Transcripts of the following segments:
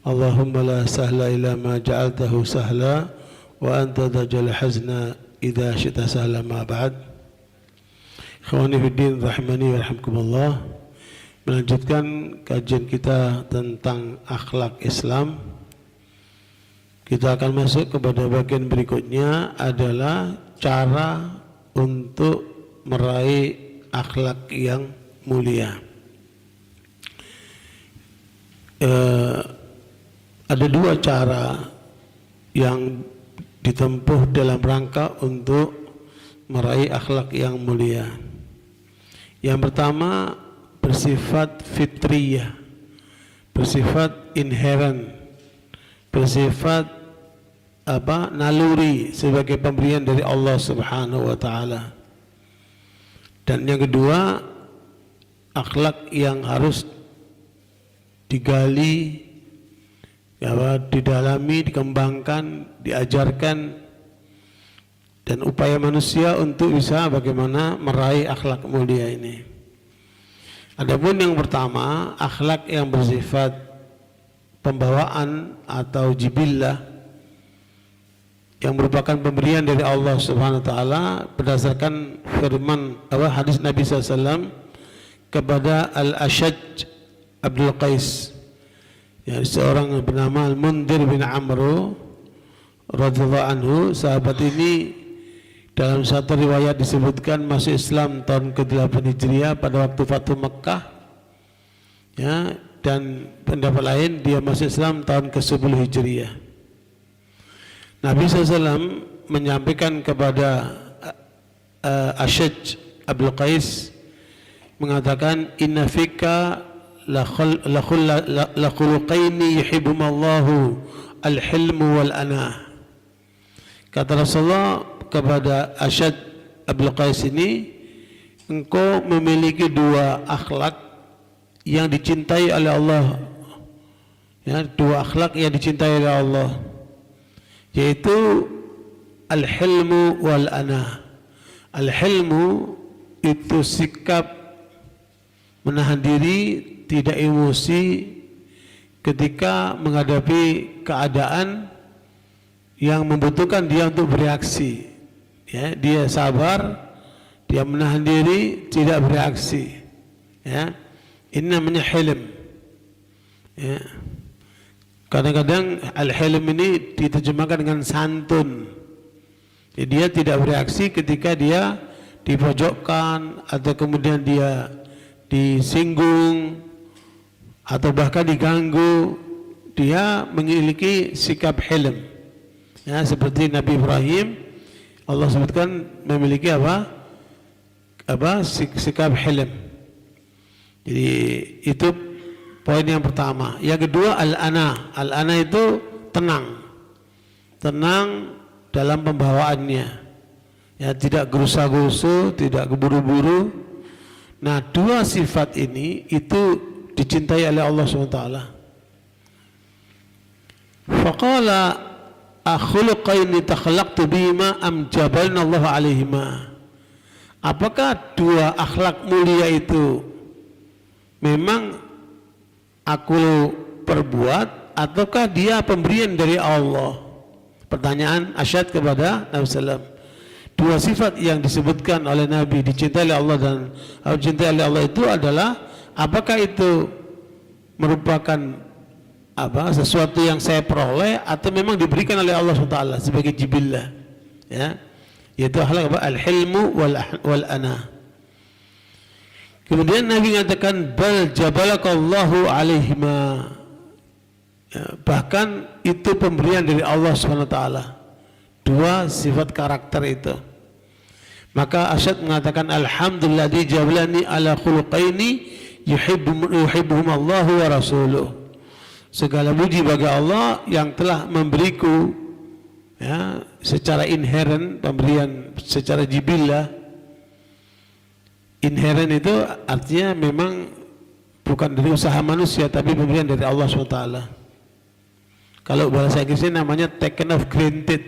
Allahumma la sahla illa ma ja'altahu sahla wa anta taj'al hazna idza syi'ta sahla ma ba'd. Ikhwani fiddin rahimani wa rahmakumullah. Melanjutkan kajian kita tentang akhlak Islam. Kita akan masuk kepada bagian berikutnya adalah cara untuk meraih akhlak yang mulia. Ada dua cara yang ditempuh dalam rangka untuk meraih akhlak yang mulia. Yang pertama bersifat fitriyah, bersifat inherent, bersifat naluri sebagai pemberian dari Allah Subhanahu wa taala. Dan yang kedua, akhlak yang harus digali, didalami, dikembangkan, diajarkan, dan upaya manusia untuk bisa bagaimana meraih akhlak mulia ini. Adapun yang pertama, akhlak yang bersifat pembawaan atau jibillah, yang merupakan pemberian dari Allah Subhanahu wa taala berdasarkan firman hadis Nabi SAW kepada Al-Ashaj Abdul Qais, ya, seorang bernama Al-Mundhir bin Amr radhiyallahu anhu. Sahabat ini dalam satu riwayat disebutkan masuk Islam tahun ke-8 Hijriah pada waktu Fathu Mekkah, ya, dan pendapat lain dia masuk Islam tahun ke-10 Hijriah. Nabi SAW menyampaikan kepada Ashaj Abdul Qais, mengatakan inna fika la khuluqaini yuhibbumallahu al-hilmu wal anah. Kata Rasulullah kepada Ashaj Abdul Qais ini, engkau memiliki dua akhlak yang dicintai oleh Allah, ya, dua akhlak yang dicintai oleh Allah, yaitu al-hilmu wal anah. Al-hilmu itu sikap menahan diri, tidak emosi ketika menghadapi keadaan yang membutuhkan dia untuk bereaksi, ya, dia sabar, dia menahan diri, tidak bereaksi, ya. Ini namanya hilm, ya. Kadang-kadang al-hilm ini diterjemahkan dengan santun. Jadi dia tidak bereaksi ketika dia dipojokkan atau kemudian dia disinggung atau bahkan diganggu. Dia memiliki sikap hilm, ya, seperti Nabi Ibrahim, Allah sebutkan memiliki sikap hilm. Jadi itu poin yang pertama. Yang kedua al-ana. Al-ana itu tenang dalam pembawaannya, ya, tidak gerusa-gerusu, tidak keburu-buru. Nah, dua sifat ini itu dicintai oleh Allah SWT. Faqala akhuluqaini takhlaqtu bihima am jabalna Allah alaihima. Apakah dua akhlak mulia itu memang aku perbuat ataukah dia pemberian dari Allah? Pertanyaan Ashad kepada Nabi SAW. Dua sifat yang disebutkan oleh Nabi dicintai oleh Allah dan dicintai oleh Allah itu adalah, apakah itu merupakan sesuatu yang saya peroleh atau memang diberikan oleh Allah SWT sebagai jibillah, ya, yaitu al-hilmu wal ana. Kemudian Nabi mengatakan bal jabalakallahu alaihima, ya, bahkan itu pemberian dari Allah SWT, dua sifat karakter itu. Maka Ashad mengatakan alhamdulillah di jabalani ala khuluqaini yuhibbuhum Allah wa rasuluh. Segala puji bagi Allah yang telah memberiku, ya, secara inherent, pemberian secara jibillah. Inherent itu artinya memang bukan dari usaha manusia tapi pemberian dari Allah SWT. Kalau bahasa Inggrisnya namanya taken of granted,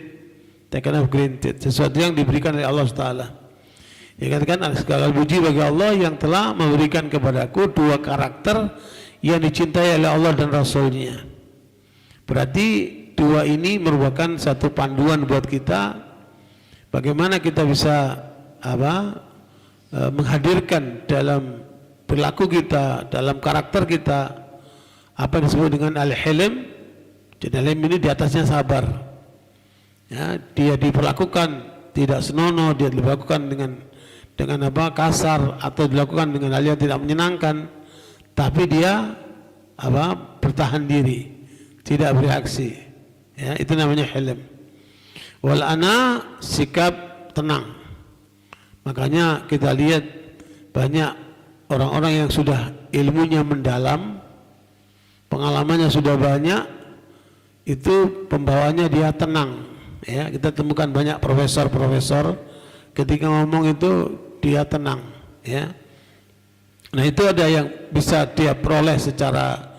sesuatu yang diberikan dari Allah SWT. Ya, katakan segala puji bagi Allah yang telah memberikan kepadaku dua karakter yang dicintai oleh Allah dan Rasulnya. Berarti dua ini merupakan satu panduan buat kita bagaimana kita bisa menghadirkan dalam perilaku kita, dalam karakter kita apa yang disebut dengan al-hilm. Jadi al-hilm ini di atasnya sabar. Ya, dia diperlakukan tidak senonoh, dia dilakukan dengan kasar atau dilakukan dengan hal yang tidak menyenangkan, tapi dia bertahan diri, tidak bereaksi. Ya, itu namanya hilm. Wal ana, sikap tenang. Makanya kita lihat banyak orang-orang yang sudah ilmunya mendalam, pengalamannya sudah banyak, itu pembawaannya dia tenang. Ya, kita temukan banyak profesor-profesor ketika ngomong itu dia tenang. Ya. Nah itu ada yang bisa dia peroleh secara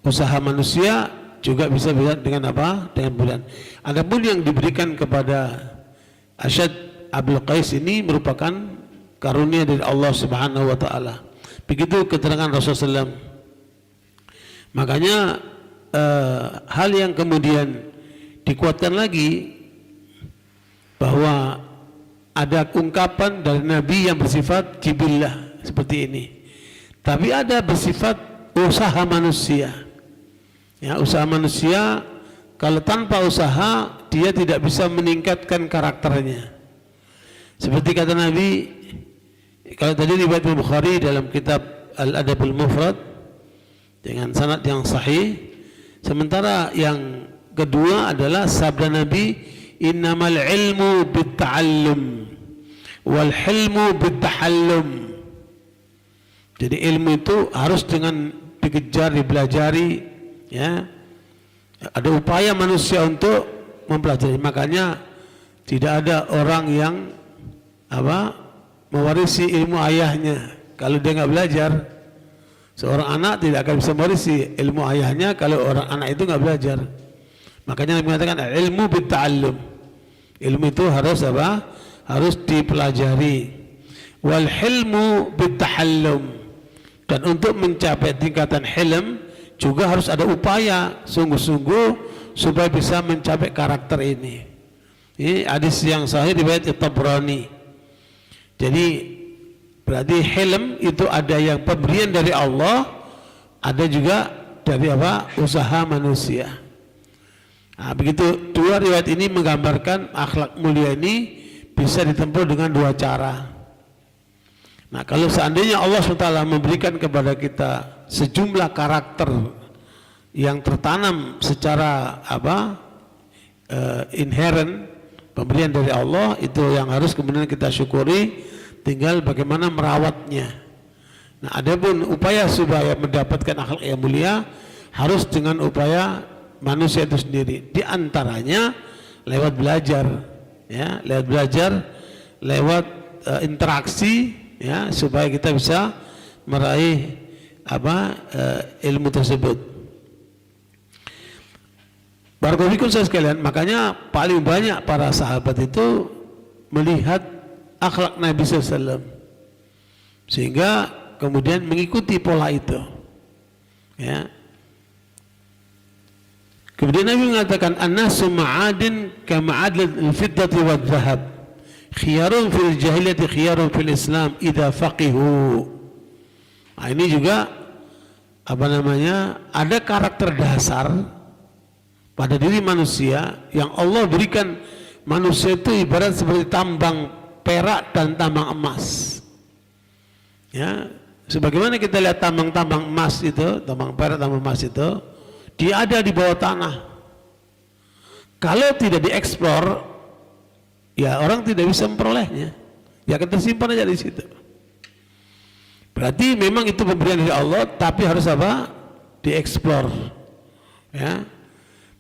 usaha manusia, juga bisa dengan apa? Dengan bulan. Adapun yang diberikan kepada Asyad Abdul Qais ini merupakan karunia dari Allah Subhanahu wa taala. Begitu keterangan Rasulullah SAW. Makanya hal yang kemudian dikuatkan lagi bahwa ada ungkapan dari Nabi yang bersifat jibillah seperti ini. Tapi ada bersifat usaha manusia. Ya, usaha manusia kalau tanpa usaha dia tidak bisa meningkatkan karakternya. Seperti kata Nabi, kalau tadi riwayat Bukhari dalam kitab Al-Adabul Mufrad dengan sanad yang sahih, sementara yang kedua adalah sabda Nabi, innamal ilmu bitta'allum wal hilmu bittahallum. Jadi ilmu itu harus dengan dikejar, dipelajari, ya. Ada upaya manusia untuk mempelajari. Makanya tidak ada orang yang mewarisi ilmu ayahnya kalau dia nggak belajar. Seorang anak tidak akan bisa mewarisi ilmu ayahnya kalau orang anak itu nggak belajar. Makanya mengatakan ilmu bitta'allum. Ilmu itu harus harus dipelajari. Wal hilmu bittahallum. Dan untuk mencapai tingkatan hilm juga harus ada upaya sungguh-sungguh supaya bisa mencapai karakter ini. Ini hadis yang sahih riwayat Tabrani. Jadi berarti hilm itu ada yang pemberian dari Allah, ada juga dari usaha manusia. Nah, begitu dua riwayat ini menggambarkan akhlak mulia ini bisa ditempuh dengan dua cara. Nah, kalau seandainya Allah SWT memberikan kepada kita sejumlah karakter yang tertanam secara inherent, pemberian dari Allah, itu yang harus kemudian kita syukuri, tinggal bagaimana merawatnya. Nah, adapun upaya supaya mendapatkan akhlak yang mulia harus dengan upaya manusia itu sendiri, di antaranya lewat belajar, ya, lewat interaksi, ya, supaya kita bisa meraih ilmu tersebut. Barakallahu saya sekalian, makanya paling banyak para sahabat itu melihat akhlak Nabi SAW sehingga kemudian mengikuti pola itu, ya. Kemudian Nabi mengatakan an-nasu ma'adin kama'adil al-fiddati wal-dhahab, khiyarun fil jahiliyati khiyarun fil Islam idza faqihu. Nah, ini juga ada karakter dasar pada diri manusia yang Allah berikan. Manusia itu ibarat seperti tambang perak dan tambang emas. Ya, sebagaimana kita lihat tambang-tambang emas itu, tambang perak, tambang emas itu, dia ada di bawah tanah. Kalau tidak dieksplor, ya orang tidak bisa memperolehnya. Ya akan tersimpan aja di situ. Berarti memang itu pemberian dari Allah, tapi harus dieksplor. Ya.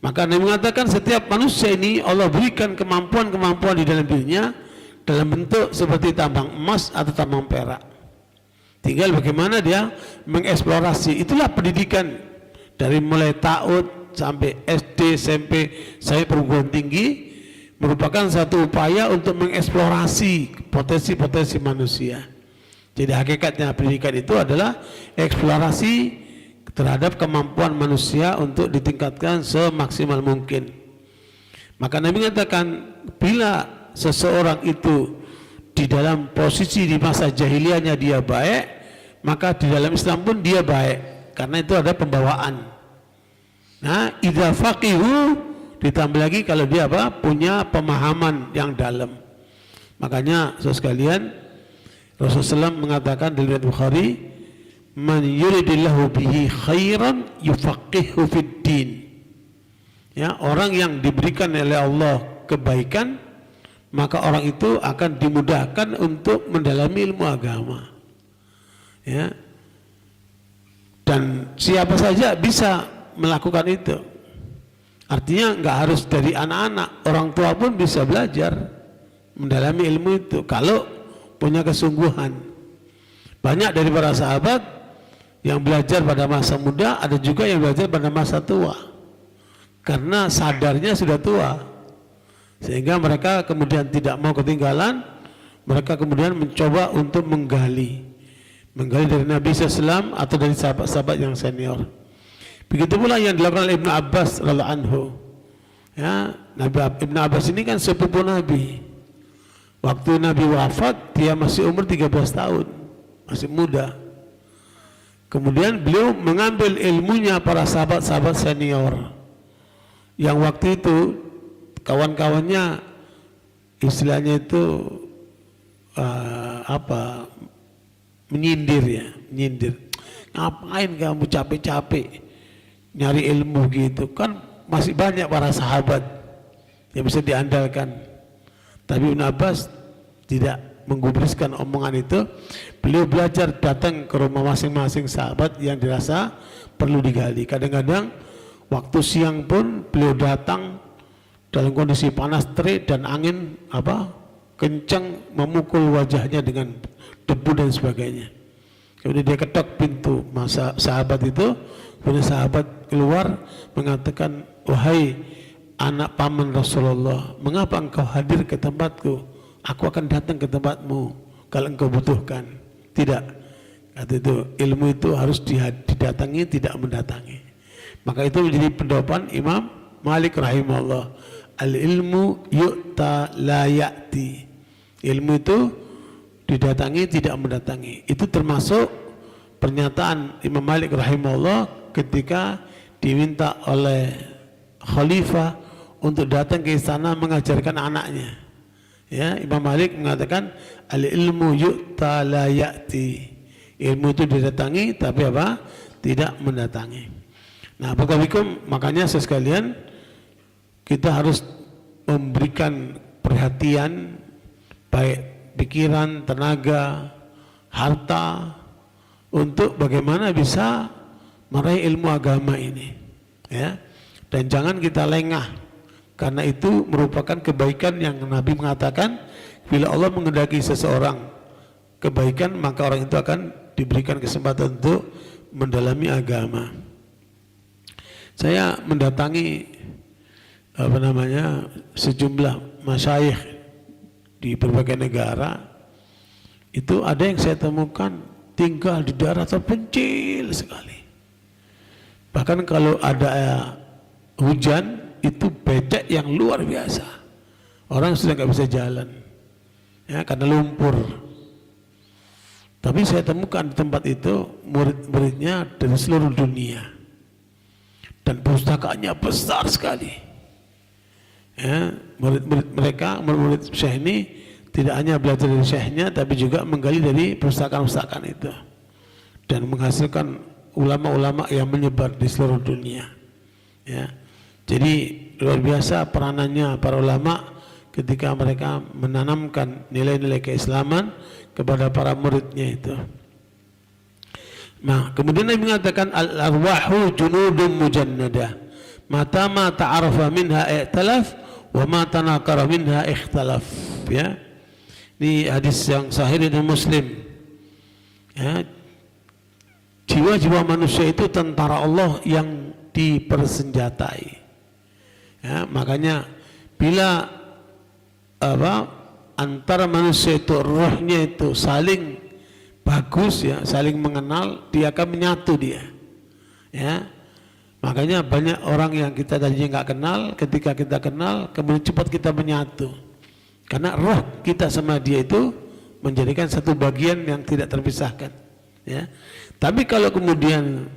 Maka Nabi mengatakan setiap manusia ini Allah berikan kemampuan-kemampuan di dalam dirinya dalam bentuk seperti tambang emas atau tambang perak. Tinggal bagaimana dia mengeksplorasi. Itulah pendidikan dari mulai ta'ud sampai SD, SMP, sampai perguruan tinggi, merupakan satu upaya untuk mengeksplorasi potensi-potensi manusia. Jadi hakikatnya pendidikan itu adalah eksplorasi terhadap kemampuan manusia untuk ditingkatkan semaksimal mungkin. Maka Nabi mengatakan, bila seseorang itu di dalam posisi di masa jahiliyahnya dia baik, maka di dalam Islam pun dia baik, karena itu ada pembawaan. Nah, idza faqihu, ditambah lagi kalau dia punya pemahaman yang dalam. Makanya saudara sekalian, Rasulullah SAW mengatakan di riwayat Bukhari, man yuridillahu bihi khairan yufaqihu fid din. Ya, orang yang diberikan oleh Allah kebaikan, maka orang itu akan dimudahkan untuk mendalami ilmu agama. Ya. Dan siapa saja bisa melakukan itu. Artinya nggak harus dari anak-anak, orang tua pun bisa belajar mendalami ilmu itu kalau punya kesungguhan. Banyak dari para sahabat yang belajar pada masa muda, ada juga yang belajar pada masa tua, karena sadarnya sudah tua, sehingga mereka kemudian tidak mau ketinggalan. Mereka kemudian mencoba untuk menggali dari Nabi SAW atau dari sahabat-sahabat yang senior. Begitu pula yang dilakukan oleh Ibnu Abbas radhiyallahu anhu. Ya, Ibnu Abbas ini kan sepupu Nabi. Waktu Nabi wafat, dia masih umur 13 tahun, masih muda. Kemudian beliau mengambil ilmunya para sahabat-sahabat senior yang waktu itu kawan-kawannya istilahnya itu menyindir. Ngapain kamu capek-capek nyari ilmu gitu, kan masih banyak para sahabat yang bisa diandalkan. Tapi Ibnu Abbas tidak menggubriskan omongan itu. Beliau belajar datang ke rumah masing-masing sahabat yang dirasa perlu digali. Kadang-kadang waktu siang pun beliau datang dalam kondisi panas terik dan angin kencang memukul wajahnya dengan debu dan sebagainya. Kemudian dia ketok pintu masa sahabat itu. Kemudian sahabat keluar mengatakan, wahai anak paman Rasulullah, mengapa engkau hadir ke tempatku? Aku akan datang ke tempatmu kalau engkau butuhkan. Tidak, kata itu, ilmu itu harus didatangi, tidak mendatangi. Maka itu menjadi pendopan Imam Malik rahimahullah, al ilmu yu'ta la ya'ti. Ilmu itu didatangi, tidak mendatangi. Itu termasuk pernyataan Imam Malik rahimahullah ketika diminta oleh khalifah untuk datang ke istana mengajarkan anaknya. Ya, Imam Malik mengatakan al ilmu yu'ta la ya'ti. Ilmu itu didatangi tapi tidak mendatangi. Nah, barakallahu, makanya sekalian kita harus memberikan perhatian baik pikiran, tenaga, harta untuk bagaimana bisa meraih ilmu agama ini, ya. Dan jangan kita lengah, karena itu merupakan kebaikan yang Nabi mengatakan, bila Allah menghendaki seseorang kebaikan, maka orang itu akan diberikan kesempatan untuk mendalami agama. Saya mendatangi sejumlah masyayikh di berbagai negara. Itu ada yang saya temukan tinggal di daerah terpencil sekali. Bahkan kalau ada hujan itu becek yang luar biasa. Orang sudah nggak bisa jalan, ya, karena lumpur. Tapi saya temukan di tempat itu murid-muridnya dari seluruh dunia dan pustakaannya besar sekali. Ya, murid-murid syekh ini tidak hanya belajar dari syekhnya, tapi juga menggali dari pustakaan-pustakaan itu dan menghasilkan ulama-ulama yang menyebar di seluruh dunia. Ya, jadi luar biasa peranannya para ulama ketika mereka menanamkan nilai-nilai keislaman kepada para muridnya itu. Nah, kemudian Nabi mengatakan al-arwahu junudun mujannadah, mata ma ta'arafa minha i'talaf wa ma tanakara minha ikhtalaf. Ya, ini hadis yang sahih dari Muslim. Ya, jiwa-jiwa manusia itu tentara Allah yang dipersenjatai. Ya, makanya bila antara manusia itu rohnya itu saling bagus, ya, saling mengenal, dia akan menyatu dia. Ya, makanya banyak orang yang kita tadinya nggak kenal, ketika kita kenal, kemudian cepat kita menyatu. Karena roh kita sama dia itu menjadikan satu bagian yang tidak terpisahkan. Ya, tapi kalau kemudian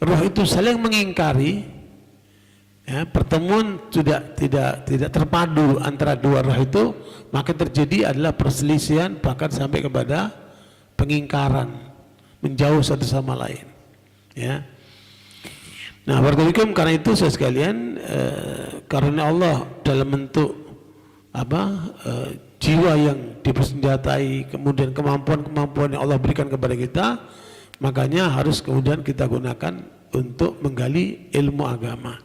roh itu saling mengingkari, ya, pertemuan tidak terpadu antara dua roh itu, maka terjadi adalah perselisihan bahkan sampai kepada pengingkaran, menjauh satu sama lain. Ya. Nah, barakallahu karena itu saya sekalian, karena Allah dalam bentuk jiwa yang dipersenjatai, kemudian kemampuan-kemampuan yang Allah berikan kepada kita, makanya harus kemudian kita gunakan untuk menggali ilmu agama.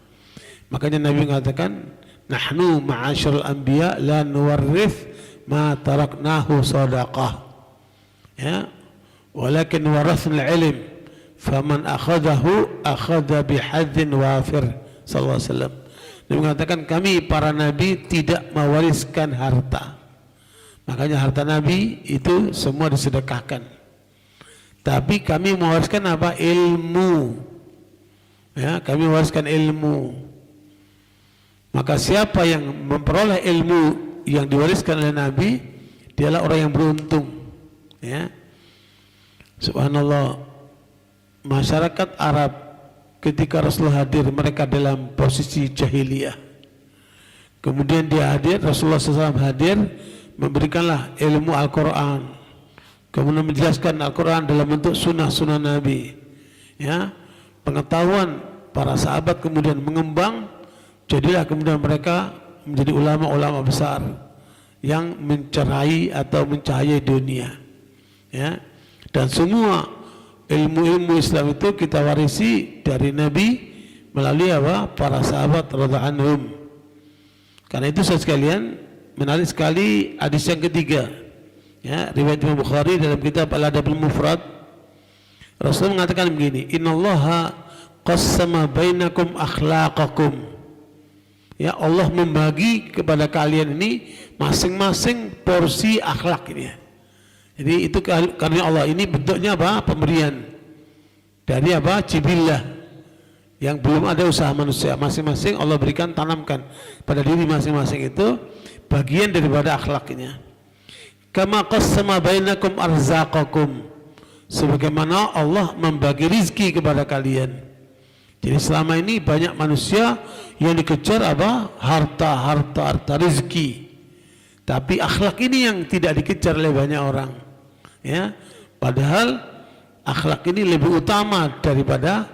Makanya Nabi mengatakan, nahnu ma'asyarul anbiya la nuwarrith ma taraknahu sadaqah. Ya, walakin warathna al-ilm. Faman akhadahu akhadha bihadzin wafir. Sallallahu alaihi wasallam. Dia mengatakan kami para nabi tidak mewariskan harta. Makanya harta nabi itu semua disedekahkan. Tapi kami mewariskan apa? Ilmu. Ya, kami mewariskan ilmu. Maka siapa yang memperoleh ilmu yang diwariskan oleh nabi, dialah orang yang beruntung. Ya. Subhanallah. Masyarakat Arab ketika Rasulullah hadir, mereka dalam posisi jahiliyah. Kemudian dia hadir, Rasulullah SAW hadir, memberikanlah ilmu Al-Quran, kemudian menjelaskan Al-Quran dalam bentuk sunnah-sunnah Nabi. Ya, pengetahuan para sahabat kemudian mengembang, jadilah kemudian mereka menjadi ulama-ulama besar yang mencerai atau mencahayai dunia. Ya, dan semua ilmu-ilmu Islam itu kita warisi dari Nabi melalui apa? Para sahabat radhiyallahu anhum. Karena itu saya sekalian, menarik sekali hadis yang ketiga. Ya, riwayat Imam Bukhari dalam kitab Al-Adabul Mufrad. Rasul mengatakan begini, "Innallaha qassama bainakum akhlaqakum." Ya, Allah membagi kepada kalian ini masing-masing porsi akhlak ini. Jadi itu karena Allah ini bentuknya apa? Pemberian dari apa? Jibillah yang belum ada usaha manusia. Masing-masing Allah berikan, tanamkan pada diri masing-masing itu bagian daripada akhlaknya. Kama qassama bainakum arzaqakum, sebagaimana Allah membagi rizki kepada kalian. Jadi selama ini banyak manusia yang dikejar apa? Harta rizki. Tapi akhlak ini yang tidak dikejar oleh banyak orang. Ya, padahal akhlak ini lebih utama daripada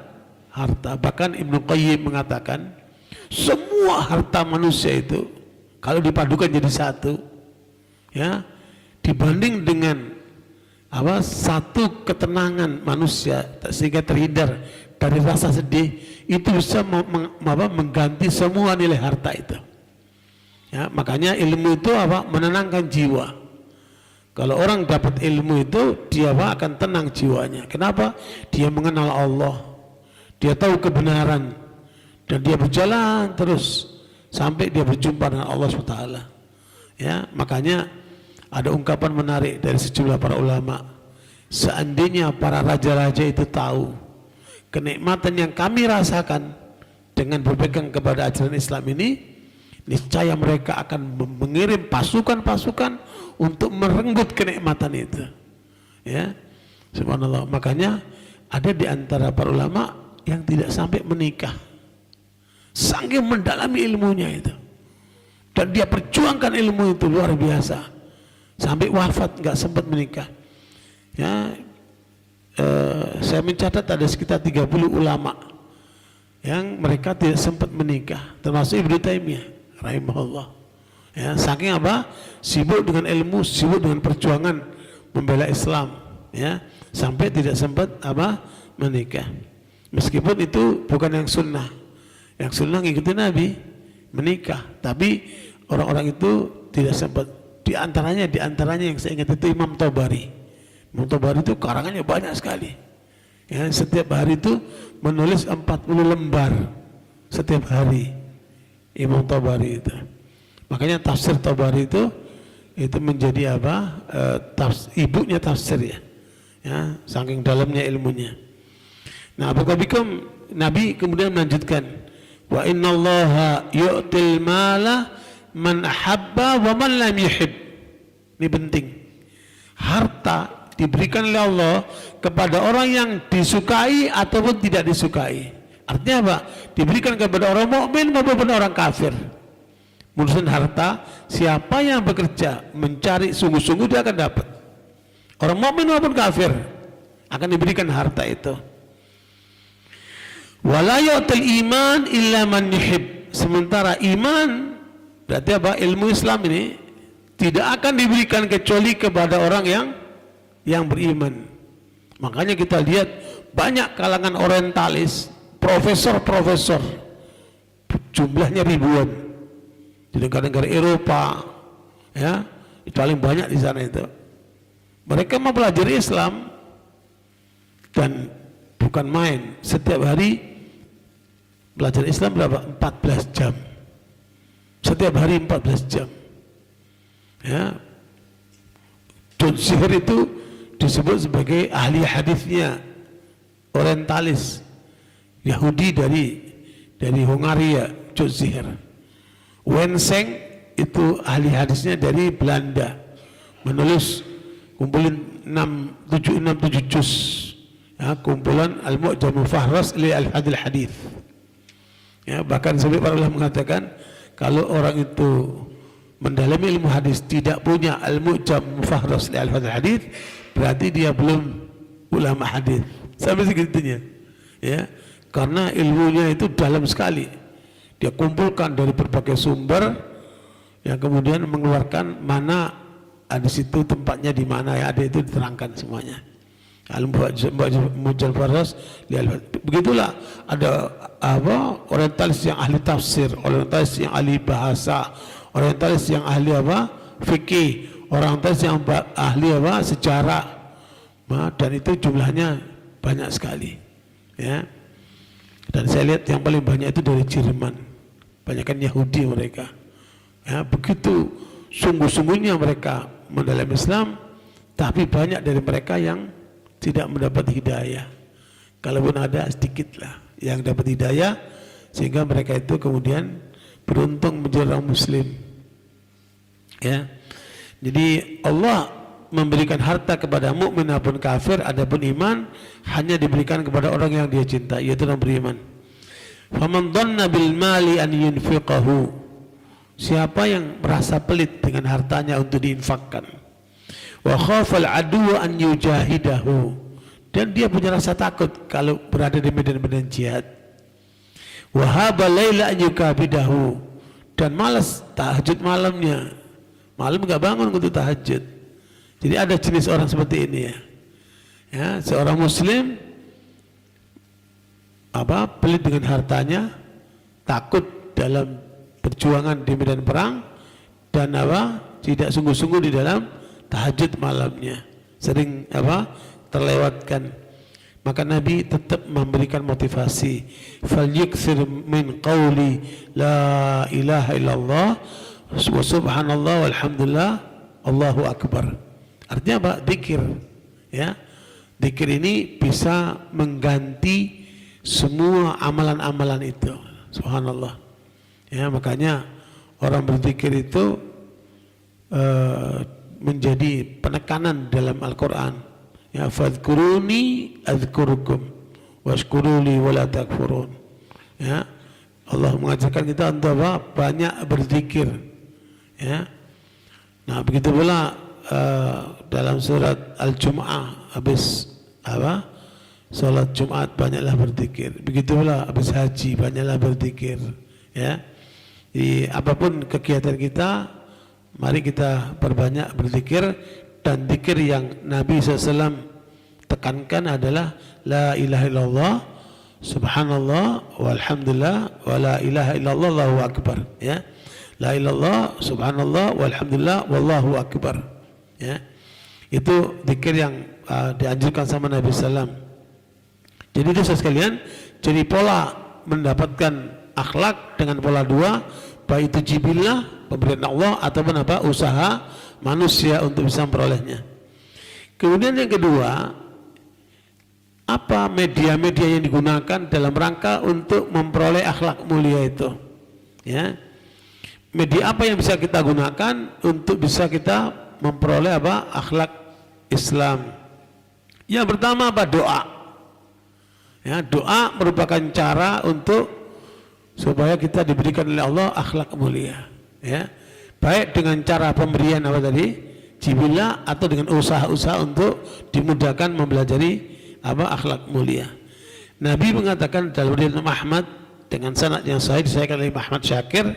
harta. Bahkan Ibnu Qayyim mengatakan semua harta manusia itu kalau dipadukan jadi satu, ya, dibanding dengan apa? Satu ketenangan manusia sehingga terhindar dari rasa sedih, itu bisa mengganti semua nilai harta itu. Ya, makanya ilmu itu apa? Menenangkan jiwa. Kalau orang dapat ilmu itu, dia akan tenang jiwanya. Kenapa? Dia mengenal Allah, dia tahu kebenaran, dan dia berjalan terus sampai dia berjumpa dengan Allah SWT. Ya, makanya ada ungkapan menarik dari sejumlah para ulama. Seandainya para raja-raja itu tahu kenikmatan yang kami rasakan dengan berpegang kepada ajaran Islam ini, niscaya mereka akan mengirim pasukan-pasukan untuk merenggut kenikmatan itu. Ya, subhanallah. Makanya ada di antara para ulama yang tidak sampai menikah, saking mendalami ilmunya itu, dan dia perjuangkan ilmu itu luar biasa sampai wafat nggak sempat menikah. Ya, saya mencatat ada sekitar 30 ulama yang mereka tidak sempat menikah, termasuk Ibnu Taimiyah rahimahullah. Ya, saking apa? Sibuk dengan ilmu, sibuk dengan perjuangan membela Islam, ya, sampai tidak sempat apa? Menikah. Meskipun itu bukan yang sunnah. Yang sunnah ngikutin Nabi, menikah. Tapi orang-orang itu tidak sempat. Di antaranya yang saya ingat itu Imam Tabari. Imam Tabari itu karangannya banyak sekali. Ya, setiap hari itu menulis 40 lembar setiap hari. Imam Tabari itu. Makanya tafsir Tabari itu menjadi apa? Ibunya tafsir, ya. Ya, saking dalamnya ilmunya. Nah, Nabi kemudian melanjutkan, wa innallaha yu'til mala man ahabba wa man lam yuhib. Ini penting. Harta diberikan oleh Allah kepada orang yang disukai ataupun tidak disukai. Artinya apa? Diberikan kepada orang mukmin maupun orang kafir. Urusan harta, siapa yang bekerja mencari sungguh-sungguh dia akan dapat. Orang mukmin maupun kafir akan diberikan harta itu. Wala yu'til iman illa man yuhib. Sementara iman berarti apa? Ilmu Islam ini tidak akan diberikan kecuali kepada orang yang beriman. Makanya kita lihat banyak kalangan orientalis, profesor-profesor, jumlahnya ribuan di negara-negara Eropa, ya, itu paling banyak di sana itu. Mereka mempelajari Islam dan bukan main, setiap hari belajar Islam berapa? 14 jam. Setiap hari 14 jam. Ya. John Ziher itu disebut sebagai ahli hadisnya orientalis Yahudi dari Hungaria, John Ziher. Wenseng itu ahli hadisnya dari Belanda, menulis kumpulin 7 juz, ya, kumpulan Al-Mu'jam Fahras li Al-Hadil Hadith. Ya, bahkan sampai para ulama mengatakan kalau orang itu mendalami ilmu hadis tidak punya Al-Mu'jam Fahras li Al-Hadil Hadith, berarti dia belum ulama hadis. Sampai segitunya. Ya, karena ilmunya itu dalam sekali. Dia kumpulkan dari berbagai sumber yang kemudian mengeluarkan mana ada situ tempatnya di mana ya ada itu diterangkan semuanya. Al-Mu'jam Fahras, begitulah ada apa orientalis yang ahli tafsir, orientalis yang ahli bahasa, orientalis yang ahli apa fikih, orientalis yang ahli apa sejarah, dan itu jumlahnya banyak sekali, ya. Dan saya lihat yang paling banyak itu dari Jerman, banyakkan Yahudi mereka, ya. Begitu sungguh-sungguhnya mereka mendalam Islam, tapi banyak dari mereka yang tidak mendapat hidayah. Kalaupun ada sedikit lah yang dapat hidayah, sehingga mereka itu kemudian beruntung menjadi orang Muslim. Ya, jadi Allah memberikan harta kepada mukmin maupun kafir, adapun iman hanya diberikan kepada orang yang dia cinta, yaitu orang beriman. Faman dhanna bil mali an yunfiqahu. Siapa yang merasa pelit dengan hartanya untuk diinfakkan. Wa khafal adu an yujahidahu, dan dia punya rasa takut kalau berada di medan-medan jihad. Wa haba laila an yukabidahu, dan malas tahajud malamnya, malam enggak bangun untuk tahajud. Jadi ada jenis orang seperti ini, ya. Ya, seorang muslim apa pelit dengan hartanya, takut dalam perjuangan di medan perang, dan apa tidak sungguh-sungguh di dalam tahajud malamnya, sering apa terlewatkan. Maka Nabi tetap memberikan motivasi, falyukthir min qawli la ilaha illallah wa subhanallah walhamdulillah Allahu akbar. Artinya apa? Dzikir, ya. Dzikir ini bisa mengganti semua amalan-amalan itu. Subhanallah. Ya, makanya orang berzikir itu menjadi penekanan dalam Al-Quran. Ya, fadhkuruni adzkurukum washkuruli wala takfurun. Ya, Allah mengajarkan kita untuk apa? Banyak berzikir. Ya. Nah, begitu pula dalam surat Al-Jum'ah, habis apa? Salat Jumat banyaklah berzikir. Begitu pula habis haji banyaklah berzikir. Ya. Di apapun kegiatan kita, mari kita perbanyak berzikir, dan zikir yang Nabi SAW tekankan adalah la ilaha illallah subhanallah walhamdulillah wa la ilaha illallah Allahu akbar, ya. La ilallah subhanallah walhamdulillah wallahu akbar, ya. Itu zikir yang dianjurkan sama Nabi SAW. Jadi itu sekalian, jadi pola mendapatkan akhlak dengan pola dua, baik itu jibillah pemberian Allah ataupun apa usaha manusia untuk bisa memperolehnya. Kemudian yang kedua, apa apa media-media yang digunakan dalam rangka untuk memperoleh akhlak mulia itu. Ya. Media apa yang bisa kita gunakan untuk bisa kita memperoleh apa? Akhlak Islam. Yang pertama apa? Doa. Ya, doa merupakan cara untuk supaya kita diberikan oleh Allah akhlak mulia. Ya. Baik dengan cara pemberian apa tadi? Jibilah, atau dengan usaha-usaha untuk dimudahkan mempelajari apa? Akhlak mulia. Nabi mengatakan dalam riwayat Imam Ahmad dengan sanad yang sahih disahihkan oleh Ahmad Syakir,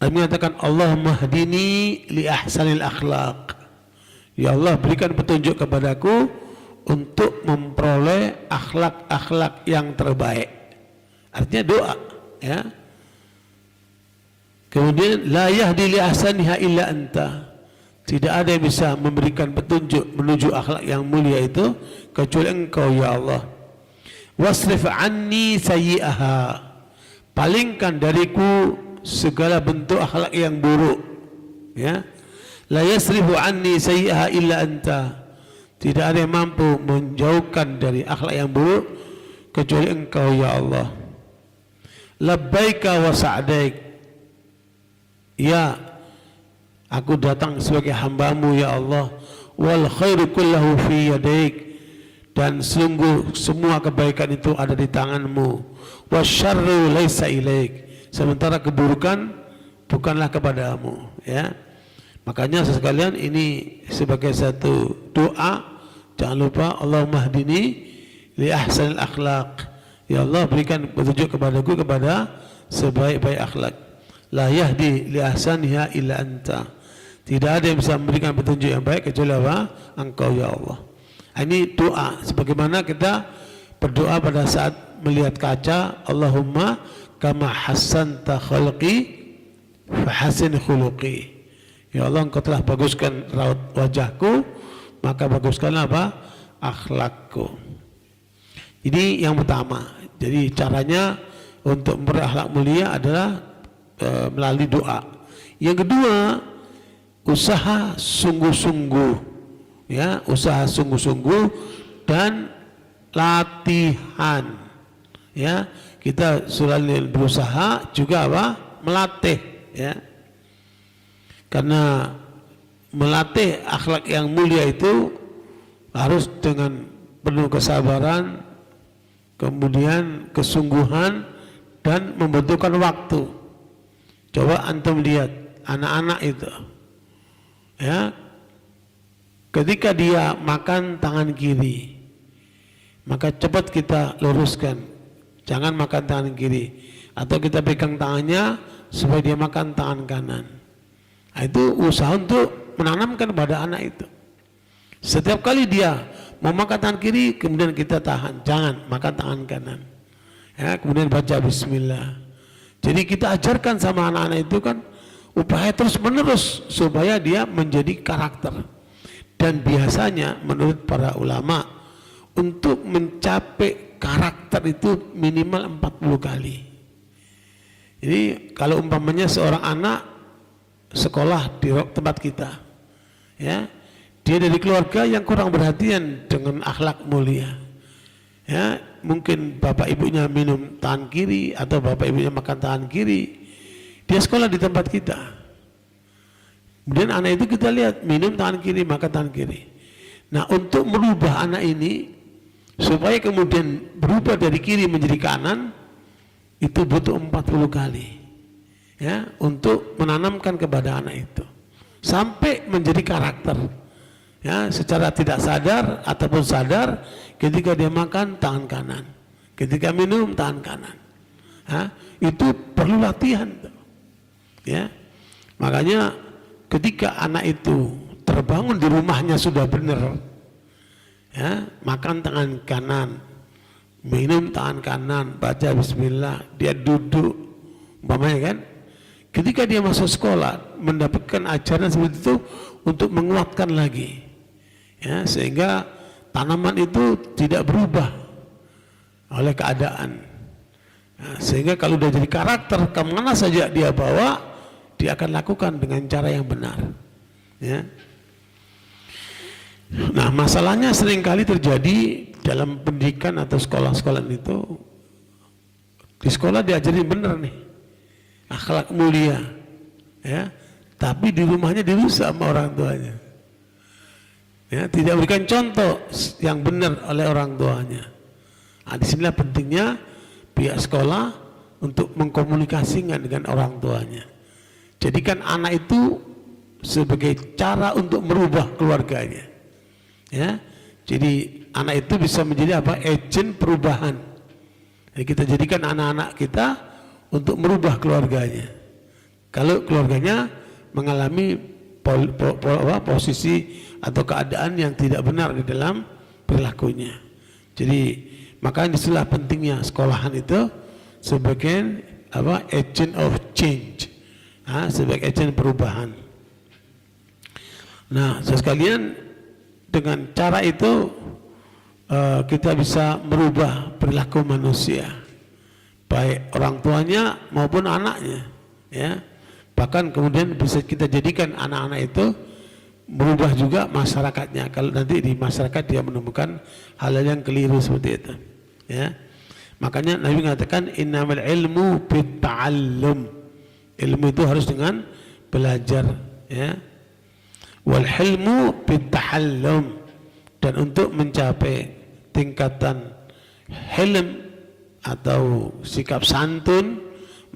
Nabi mengatakan, Allahumma hdini li ahsanil akhlaq. Ya Allah, berikan petunjuk kepadaku untuk memperoleh akhlak-akhlak yang terbaik. Artinya doa, ya. Kemudian la yahdi li ahsaniha illa anta. Tidak ada yang bisa memberikan petunjuk menuju akhlak yang mulia itu kecuali Engkau, ya Allah. Wasrif anni sayyi'aha. Palingkan dariku segala bentuk akhlak yang buruk. Ya. La yasrifu anni sayyi'aha illa anta. Tidak ada yang mampu menjauhkan dari akhlak yang buruk kecuali Engkau, ya Allah. Labbaika wa sa'daik. Ya, aku datang sebagai hamba-Mu, ya Allah. Wal khairu kullahu fi yadaik. Dan sungguh semua kebaikan itu ada di tangan-Mu. Wasyarru laisa ilaik. Sementara keburukan bukanlah kepadamu, ya. Makanya sekalian ini sebagai satu doa, jangan lupa Allahumma hdini li ahsanil akhlaq. Ya Allah, berikan petunjuk kepadaku kepada sebaik-baik akhlak. La yahdi li ahsaniha illa anta. Tidak ada yang bisa memberikan petunjuk yang baik kecuali apa? Engkau, ya Allah. Ini doa sebagaimana kita berdoa pada saat melihat kaca, Allahumma kama hassanta khalqi fahasin khuluqi. Ya Allah, Engkau telah baguskan raut wajahku, maka baguskanlah apa? Akhlakku. Ini yang pertama. Jadi caranya untuk memperoleh akhlak mulia adalah melalui doa. Yang kedua, usaha sungguh-sungguh, ya, usaha sungguh-sungguh dan latihan. Ya, kita selalu berusaha juga apa? Melatih, ya. Karena melatih akhlak yang mulia itu harus dengan penuh kesabaran, kemudian kesungguhan, dan membutuhkan waktu. Coba antum lihat anak-anak itu, ya, ketika dia makan tangan kiri, maka cepat kita luruskan, jangan makan tangan kiri, atau kita pegang tangannya supaya dia makan tangan kanan. Nah, itu usaha untuk menanamkan pada anak itu. Setiap kali dia mau makan tangan kiri, kemudian kita tahan, jangan makan tangan kanan. Ya, kemudian baca bismillah. Jadi kita ajarkan sama anak-anak itu kan upaya terus menerus supaya dia menjadi karakter. Dan biasanya menurut para ulama untuk mencapai karakter itu minimal 40 kali. Jadi kalau umpamanya seorang anak sekolah di tempat kita, ya, dia dari keluarga yang kurang perhatian dengan akhlak mulia, ya, mungkin bapak ibunya minum tangan kiri atau bapak ibunya makan tangan kiri, dia sekolah di tempat kita, kemudian anak itu kita lihat minum tangan kiri, makan tangan kiri. Nah, untuk merubah anak ini supaya kemudian berubah dari kiri menjadi kanan, itu butuh 40 kali, ya, untuk menanamkan kepada anak itu sampai menjadi karakter, ya, secara tidak sadar ataupun sadar. Ketika dia makan tangan kanan, ketika minum tangan kanan, ya, itu perlu latihan, ya. Makanya ketika anak itu terbangun di rumahnya sudah benar, ya, makan tangan kanan, minum tangan kanan, baca bismillah, dia duduk, umpamanya kan, ketika dia masuk sekolah mendapatkan ajaran seperti itu untuk menguatkan lagi, ya, sehingga tanaman itu tidak berubah oleh keadaan. Nah, sehingga kalau sudah jadi karakter, kemana saja dia bawa, dia akan lakukan dengan cara yang benar, ya. Nah, masalahnya seringkali terjadi dalam pendidikan atau sekolah-sekolah itu, di sekolah diajarin bener nih, akhlak mulia, ya, tapi di rumahnya dirusak sama orang tuanya. Ya, tidak berikan contoh yang benar oleh orang tuanya. Nah, disinilah pentingnya pihak sekolah untuk mengkomunikasikan dengan orang tuanya. Jadikan anak itu sebagai cara untuk merubah keluarganya. Ya, jadi anak itu bisa menjadi apa? Agen perubahan. Jadi kita jadikan anak-anak kita untuk merubah keluarganya. Kalau keluarganya mengalami posisi atau keadaan yang tidak benar di dalam perilakunya. Jadi makanya disitulah pentingnya sekolahan itu sebagai apa? Agent of change, sebagai agen perubahan. Nah, sekalian dengan cara itu kita bisa merubah perilaku manusia, baik orang tuanya maupun anaknya, ya. Bahkan kemudian bisa kita jadikan anak-anak itu merubah juga masyarakatnya. Kalau nanti di masyarakat dia menemukan hal-hal yang keliru seperti itu, ya. Makanya Nabi mengatakan innamal ilmu bitta'allum. Ilmu itu harus dengan belajar, ya. Wal hilmu bittahallum. Dan untuk mencapai tingkatan hilm atau sikap santun,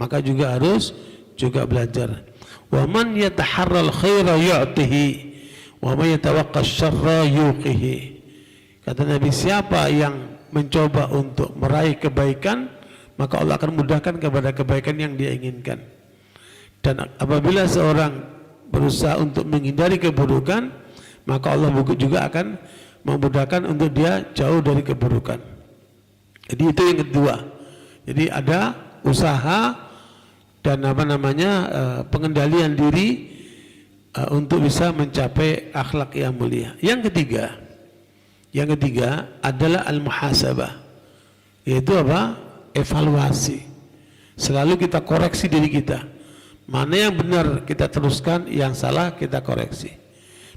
maka juga harus juga belajar. Wa man yataharral khaira yu'tihi wa man yatawaqqa syarra yuqihi. Kata Nabi, siapa yang mencoba untuk meraih kebaikan, maka Allah akan mudahkan kepada kebaikan yang dia inginkan. Dan apabila seorang berusaha untuk menghindari keburukan, maka Allah juga akan memudahkan untuk dia jauh dari keburukan. Jadi itu yang kedua. Jadi ada usaha dan pengendalian diri untuk bisa mencapai akhlak yang mulia. Yang ketiga adalah al-muhasabah, yaitu apa? Evaluasi. Selalu kita koreksi diri kita. Mana yang benar kita teruskan, yang salah kita koreksi.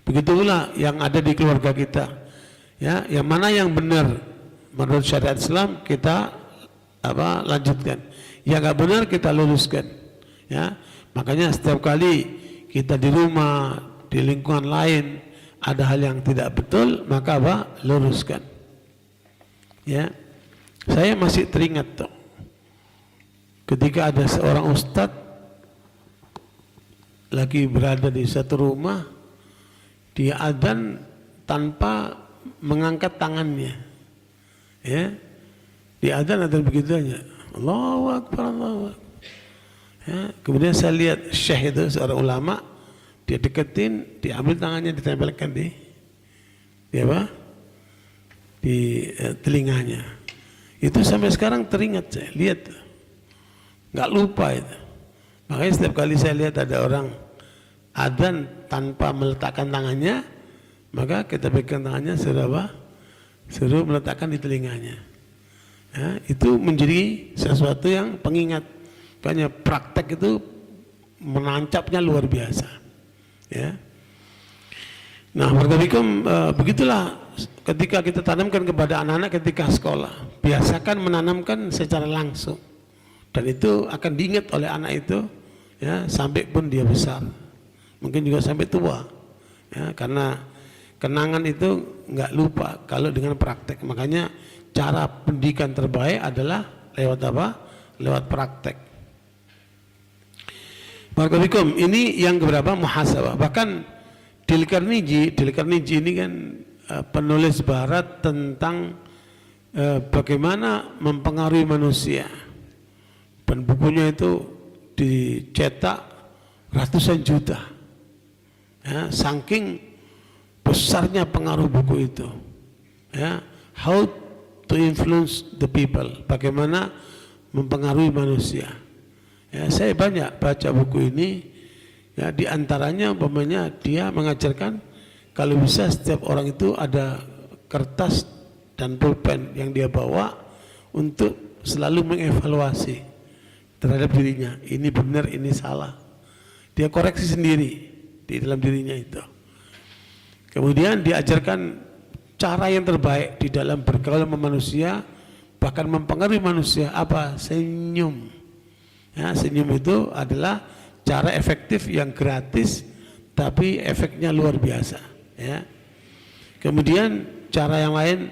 Begitu pula yang ada di keluarga kita, ya, yang mana yang benar menurut syariat Islam kita lanjutkan, yang nggak benar kita luruskan, ya. Makanya setiap kali kita di rumah, di lingkungan lain ada hal yang tidak betul, maka luruskan, ya. Saya masih teringat tuh, ketika ada seorang ustadz lagi berada di satu rumah, dia adzan tanpa mengangkat tangannya, ya. Dia adzan begitu aja, Allahu Akbar, Allahu Akbar. Ya, kemudian saya lihat syekh itu seorang ulama, dia deketin, diambil tangannya, ditempelkan di telinganya. Itu sampai sekarang teringat, saya lihat, nggak lupa itu. Makanya setiap kali saya lihat ada orang adzan tanpa meletakkan tangannya, maka kita pegang tangannya, suruh meletakkan di telinganya. Ya, itu menjadi sesuatu yang pengingat. Makanya praktek itu menancapnya luar biasa, ya. Nah, begitulah ketika kita tanamkan kepada anak-anak ketika sekolah, biasakan menanamkan secara langsung, dan itu akan diingat oleh anak itu, ya, sampai pun dia besar, mungkin juga sampai tua, ya, karena kenangan itu nggak lupa kalau dengan praktek. Makanya cara pendidikan terbaik adalah lewat apa? Lewat praktek. Barakallahu, ini yang keberapa? Muhasabah. Bahkan Dale Carnegie ini kan penulis barat tentang bagaimana mempengaruhi manusia, dan bukunya itu dicetak ratusan juta, ya, saking besarnya pengaruh buku itu, ya. How to influence the people, bagaimana mempengaruhi manusia. Ya, saya banyak baca buku ini, ya, diantaranya umpamanya dia mengajarkan kalau bisa setiap orang itu ada kertas dan pulpen yang dia bawa untuk selalu mengevaluasi terhadap dirinya, ini benar, ini salah. Dia koreksi sendiri di dalam dirinya itu. Kemudian diajarkan cara yang terbaik di dalam bergaul sama manusia, bahkan mempengaruhi manusia apa? Senyum. Ya, senyum itu adalah cara efektif yang gratis, tapi efeknya luar biasa. Ya. Kemudian cara yang lain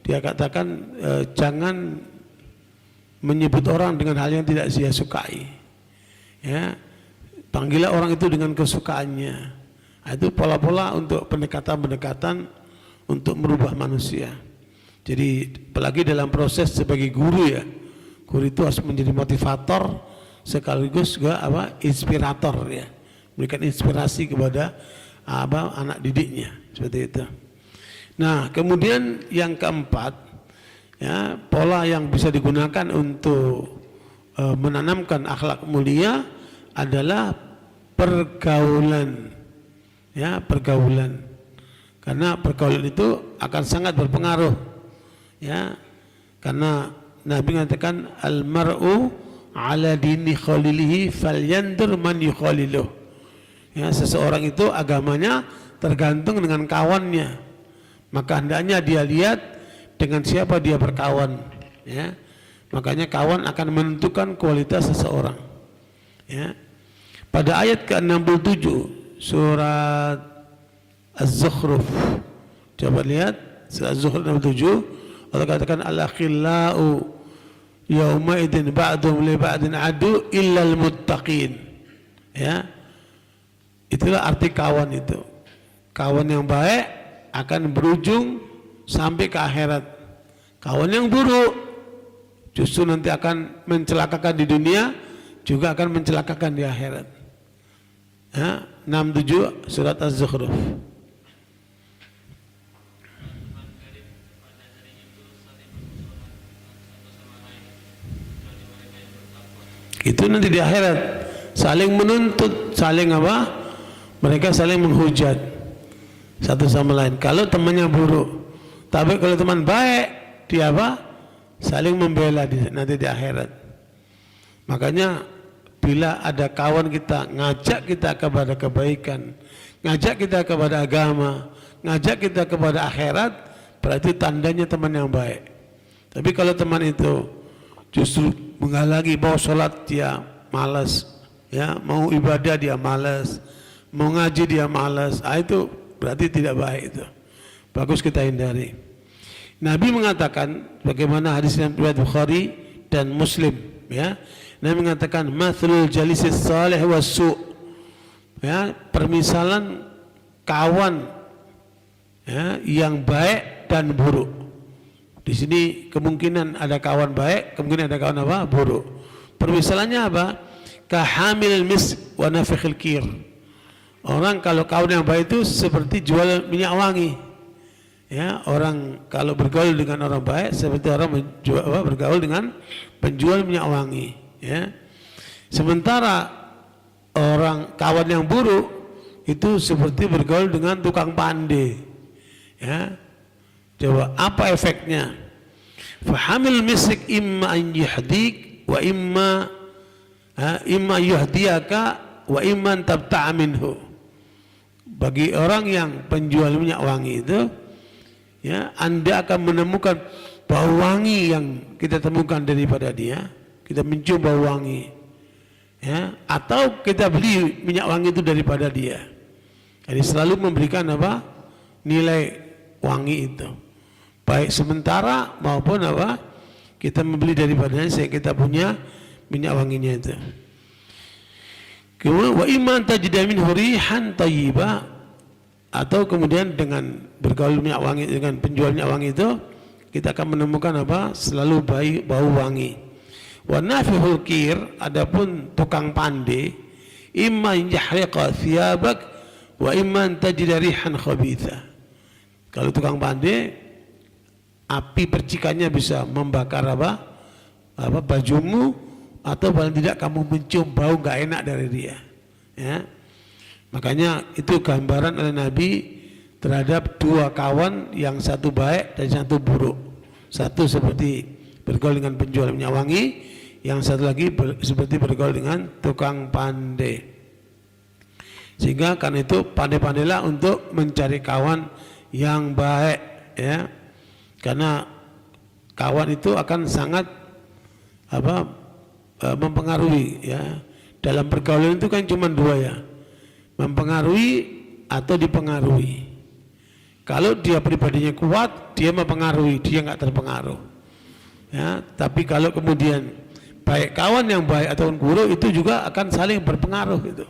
dia katakan jangan menyebut orang dengan hal yang tidak dia sukai. Ya, panggillah orang itu dengan kesukaannya. Nah, itu pola-pola untuk pendekatan-pendekatan untuk merubah manusia. Jadi apalagi dalam proses sebagai guru ya, guru itu harus menjadi motivator sekaligus juga inspirator ya, memberikan inspirasi kepada anak didiknya seperti itu. Nah kemudian yang keempat ya, pola yang bisa digunakan untuk menanamkan akhlak mulia adalah pergaulan ya, pergaulan. Karena pergaulan itu akan sangat berpengaruh ya, karena Nabi mengatakan al-mar'u ala dini khalilihi falyandur man yukhaliluh. Ya, seseorang itu agamanya tergantung dengan kawannya, maka hendaknya dia lihat dengan siapa dia berkawan ya. Makanya kawan akan menentukan kualitas seseorang ya. Pada ayat ke-67 surat Az-Zukhruf, coba lihat surat Az-Zukhruf 67, Allah katakan al-akhillau yauma idin ba'dhum li ba'din adu illal muttaqin ya. Itulah arti kawan itu. Kawan yang baik akan berujung sampai ke akhirat. Kawan yang buruk justru nanti akan mencelakakan di dunia, juga akan mencelakakan di akhirat. Ya, 67 surat Az-Zukhruf. Itu nanti di akhirat saling menuntut, saling apa? Mereka saling menghujat satu sama lain. Kalau temannya buruk, tapi kalau teman baik, dia apa? Saling membela nanti di akhirat. Makanya bila ada kawan kita ngajak kita kepada kebaikan, ngajak kita kepada agama, ngajak kita kepada akhirat, berarti tandanya teman yang baik. Tapi kalau teman itu justru menghalangi, mau sholat dia malas, ya, mau ibadah dia malas, mau ngaji dia malas, itu berarti tidak baik itu. Bagus kita hindari. Nabi mengatakan bagaimana hadis yang riwayat Bukhari dan Muslim ya. Nabi mengatakan mathlul jalisis salih wasu ya, permisalan kawan ya, yang baik dan buruk. Di sini kemungkinan ada kawan baik, kemungkinan ada kawan apa? Buruk. Permisalannya apa? Kahamil misk wa nafikhil kir. Orang kalau kawan yang baik itu seperti jual minyak wangi. Ya, orang kalau bergaul dengan orang baik seperti orang bergaul dengan penjual minyak wangi. Ya. Sementara orang kawan yang buruk itu seperti bergaul dengan tukang pandai. Ya. Coba apa efeknya? Fahamil misik imma an yahdik wa imma yuhdiyaka wa imma tabta'a minhu. Bagi orang yang penjual minyak wangi itu ya, Anda akan menemukan bau wangi yang kita temukan daripada dia, kita mencium bau wangi ya, atau kita beli minyak wangi itu daripada dia. Jadi selalu memberikan apa? Nilai wangi itu, baik sementara maupun apa? Kita membeli daripadanya sehingga kita punya minyak wanginya itu. Kemudian wa iman tajidamin hurihan tayyiba, atau kemudian dengan bergaul minyak wangi dengan penjual minyak wangi itu kita akan menemukan apa? Selalu bau wangi. Wa nafihul kir, adapun tukang pandai, imma yahriqa thiyabak wa imma tajida rihan khabitha. Kalau tukang pandai, api percikannya bisa membakar apa bajumu, atau paling tidak kamu mencium bau gak enak dari dia ya. Makanya itu gambaran oleh Nabi terhadap dua kawan, yang satu baik dan satu buruk. Satu seperti bergaul dengan penjual minyak wangi, yang satu lagi seperti bergaul dengan tukang pandai. Sehingga karena itu pandai-pandailah untuk mencari kawan yang baik ya. Karena kawan itu akan sangat mempengaruhi ya. Dalam pergaulan itu kan cuma dua ya, mempengaruhi atau dipengaruhi. Kalau dia pribadinya kuat, dia mempengaruhi, dia nggak terpengaruh. Ya, tapi kalau kemudian baik kawan yang baik ataupun guru itu juga akan saling berpengaruh gitu.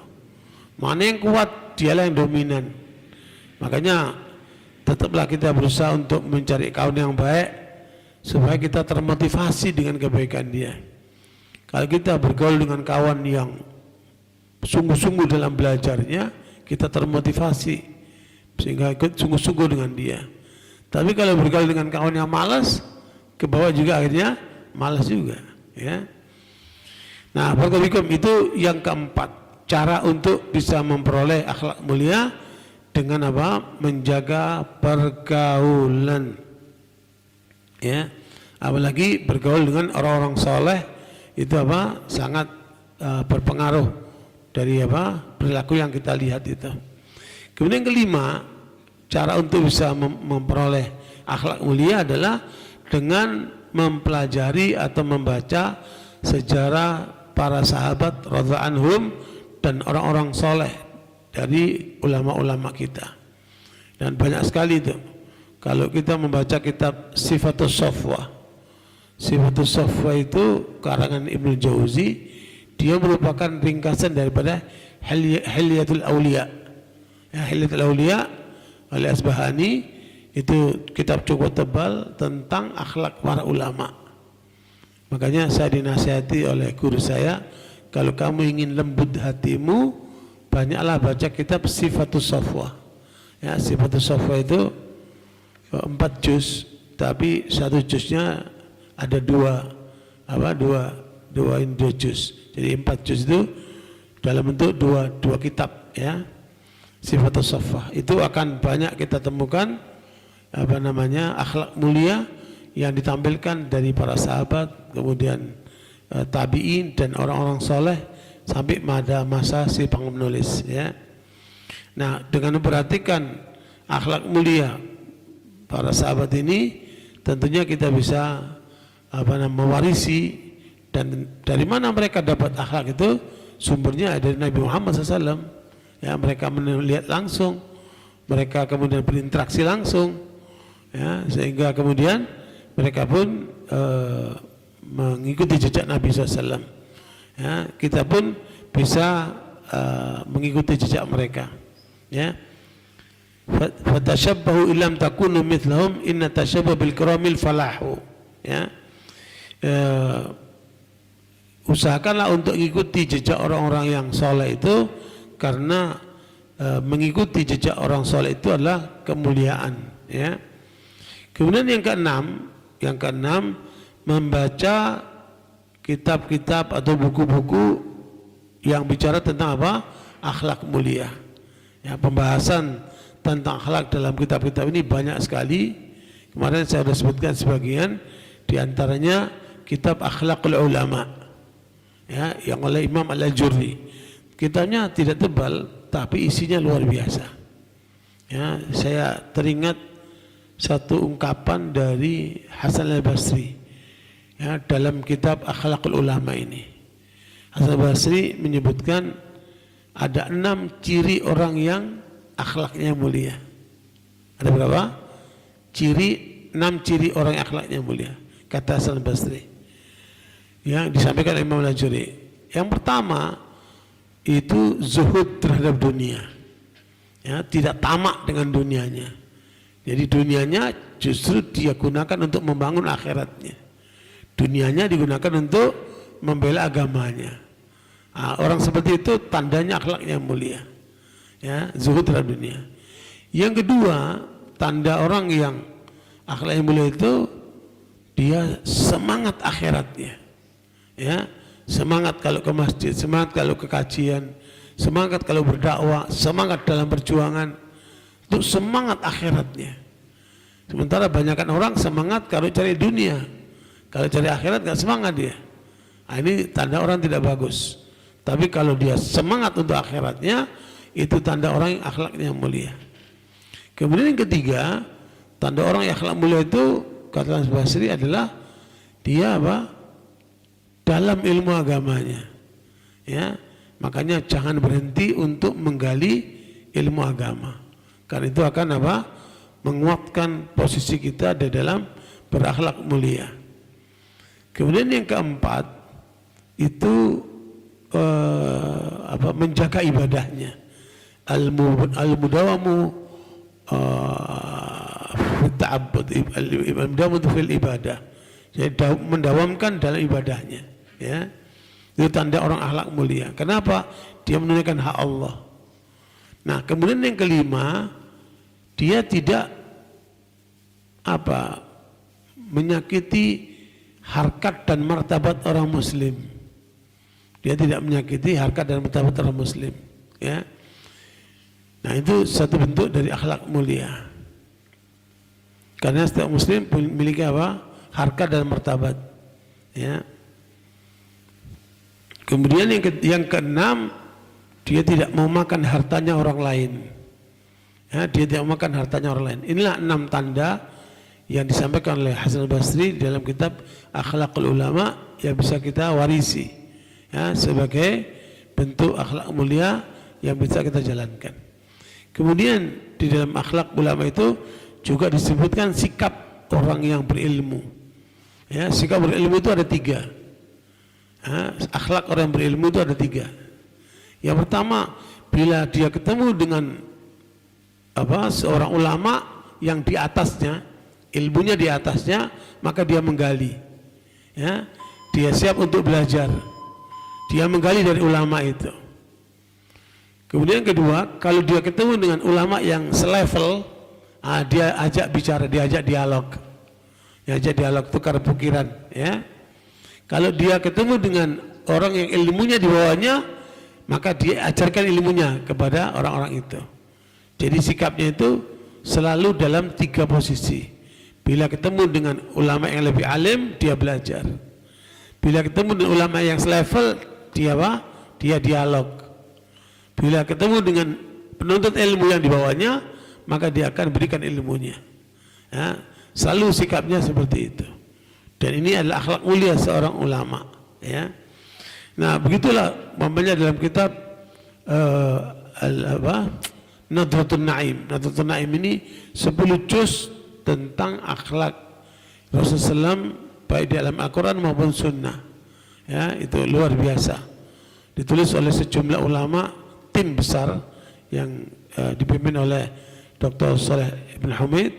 Mana yang kuat, dialah yang dominan. Makanya tetaplah kita berusaha untuk mencari kawan yang baik supaya kita termotivasi dengan kebaikan dia. Kalau kita bergaul dengan kawan yang sungguh-sungguh dalam belajarnya, kita termotivasi sehingga ikut sungguh-sungguh dengan dia. Tapi kalau bergaul dengan kawan yang malas, ke bawah juga akhirnya malas juga. Ya. Nah, barakallahu itu yang keempat, cara untuk bisa memperoleh akhlak mulia dengan apa? Menjaga pergaulan. Ya, apalagi bergaul dengan orang-orang soleh itu apa? Sangat berpengaruh dari apa? Perilaku yang kita lihat itu. Kemudian yang kelima, cara untuk bisa memperoleh akhlak mulia adalah dengan mempelajari atau membaca sejarah para sahabat radhiyallahu anhum dan orang-orang soleh dari ulama-ulama kita. Dan banyak sekali itu. Kalau kita membaca kitab Sifatus Safwa, Sifatus Safwa itu karangan Ibnu Jauzi, dia merupakan ringkasan daripada Hilyatul Auliya. Ya, Hilyatul Auliya oleh Asbahani itu kitab cukup tebal tentang akhlak para ulama. Makanya saya dinasihati oleh guru saya, kalau kamu ingin lembut hatimu, banyaklah baca kitab Sifatus Safwa. Ya, Sifatus Safwa itu 4 juz, tapi satu juznya ada dua juz. Jadi 4 juz itu dalam bentuk dua kitab ya. Sifatus Safwa itu akan banyak kita temukan akhlak mulia yang ditampilkan dari para sahabat, kemudian tabi'in dan orang-orang soleh sampai pada masa si penulis ya. Nah, dengan memperhatikan akhlak mulia para sahabat ini, tentunya kita bisa mewarisi. Dan dari mana mereka dapat akhlak itu? Sumbernya dari Nabi Muhammad SAW. Ya, mereka melihat langsung, mereka kemudian berinteraksi langsung, ya, sehingga kemudian mereka pun mengikuti jejak Nabi SAW. Ya, kita pun bisa mengikuti jejak mereka. Ya. Fatashabbahu illam takunu mithlahum inna tashabba bil kiramil falahu. Ya. Usahakanlah untuk mengikuti jejak orang-orang yang soleh itu, karena mengikuti jejak orang soleh itu adalah kemuliaan. Ya. Kemudian yang keenam, membaca kitab-kitab atau buku-buku yang bicara tentang apa? Akhlak mulia. Ya, pembahasan tentang akhlak dalam kitab-kitab ini banyak sekali. Kemarin saya sudah sebutkan sebagian, diantaranya kitab Akhlaqul Ulama, ya, yang oleh Imam Al-Ajurri. Kitabnya tidak tebal, tapi isinya luar biasa. Ya, saya teringat satu ungkapan dari Hasan Al-Basri, ya, dalam kitab Akhlaqul Ulama ini. Hasan Al-Basri menyebutkan ada 6 ciri orang yang akhlaknya mulia. Ada berapa? 6 ciri orang yang akhlaknya mulia, kata Hasan Al-Basri, yang disampaikan oleh Imam Al-Ajurri. Yang pertama itu zuhud terhadap dunia, ya, tidak tamak dengan dunianya. Jadi dunianya justru dia gunakan untuk membangun akhiratnya, dunianya digunakan untuk membela agamanya. Nah, orang seperti itu tandanya akhlaknya mulia, ya, zuhud terhadap dunia. Yang kedua, tanda orang yang akhlaknya mulia itu dia semangat akhiratnya, ya, semangat kalau ke masjid, semangat kalau ke kajian, semangat kalau berdakwah, semangat dalam perjuangan, itu semangat akhiratnya. Sementara banyakkan orang semangat kalau cari dunia, kalau cari akhirat nggak semangat dia. Nah, ini tanda orang tidak bagus. Tapi kalau dia semangat untuk akhiratnya, itu tanda orang yang akhlaknya mulia. Kemudian yang ketiga, Tanda orang yang akhlak mulia itu kata Hasan Basri adalah dia apa? Dalam ilmu agamanya. Ya, makanya jangan berhenti untuk menggali ilmu agama. Karena itu akan apa? Menguatkan posisi kita di dalam berakhlak mulia. Kemudian yang keempat itu menjaga ibadahnya. Al-mudawamu fil ibadah. Jadi mendawamkan dalam ibadahnya, ya. Itu tanda orang akhlak mulia. Kenapa? Dia menunaikan hak Allah. Nah, kemudian yang kelima, dia tidak menyakiti harkat dan martabat orang muslim. Dia tidak menyakiti harkat dan martabat orang muslim, ya. Nah, itu satu bentuk dari akhlak mulia. Karena setiap muslim memiliki apa? Harkat dan martabat, ya. Kemudian yang keenam, dia tidak mau makan hartanya orang lain. Ya, dia tidak mau makan hartanya orang lain. Inilah 6 tanda yang disampaikan oleh Hasan Basri dalam kitab Akhlaqul Ulama yang bisa kita warisi, ya, sebagai bentuk akhlak mulia yang bisa kita jalankan. Kemudian di dalam akhlak ulama itu juga disebutkan sikap orang yang berilmu. Ya, sikap berilmu itu ada 3. Akhlak orang yang berilmu itu ada 3. Yang pertama, bila dia ketemu dengan seorang ulama yang di atasnya, ilmunya di atasnya, maka dia menggali. Ya, dia siap untuk belajar. Dia menggali dari ulama itu. Kemudian yang kedua, kalau dia ketemu dengan ulama yang selevel, dia ajak bicara, dia ajak dialog. Dia ajak dialog, tukar pikiran, ya. Kalau dia ketemu dengan orang yang ilmunya di bawahnya, maka dia ajarkan ilmunya kepada orang-orang itu. Jadi sikapnya itu selalu dalam 3 posisi. Bila ketemu dengan ulama yang lebih alim, dia belajar. Bila ketemu dengan ulama yang selevel, dia apa? Dia dialog. Bila ketemu dengan penuntut ilmu yang di bawahnya, maka dia akan berikan ilmunya. Ya, selalu sikapnya seperti itu. Dan ini adalah akhlak mulia seorang ulama, ya. Nah, begitulah umpamanya dalam kitab Nadratul Naim. Nadratul Naim ini 10 juz tentang akhlak Rasulullah SAW baik di dalam Al-Quran maupun Sunnah. Ya, itu luar biasa. Ditulis oleh sejumlah ulama, tim besar yang dipimpin oleh Dr. Saleh Ibn Hamid,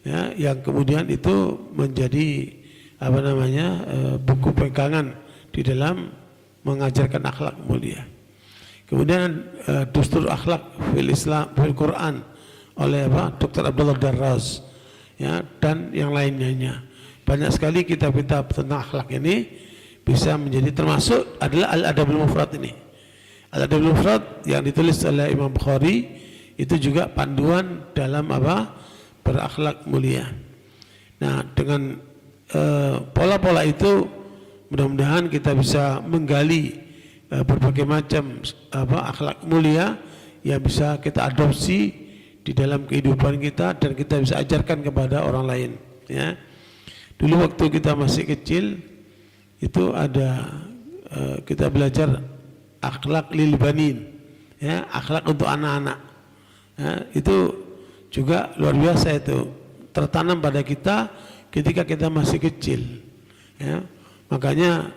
ya, yang kemudian itu menjadi buku pegangan di dalam mengajarkan akhlak mulia. Kemudian Dustur Akhlak fil Islam fil Quran oleh Dr. Abdullah Darras, ya, dan yang lainnya. Banyak sekali kitab-kitab tentang akhlak ini bisa menjadi termasuk adalah Al-Adabul Mufrad ini. Al-Adabul Mufrad yang ditulis oleh Imam Bukhari itu juga panduan dalam berakhlak mulia. Nah, dengan pola-pola itu mudah-mudahan kita bisa menggali berbagai macam akhlak mulia yang bisa kita adopsi di dalam kehidupan kita dan kita bisa ajarkan kepada orang lain, ya. Dulu waktu kita masih kecil itu ada kita belajar akhlak lil banin, ya, akhlak untuk anak-anak. Ya, itu juga luar biasa, itu tertanam pada kita ketika kita masih kecil, ya. Makanya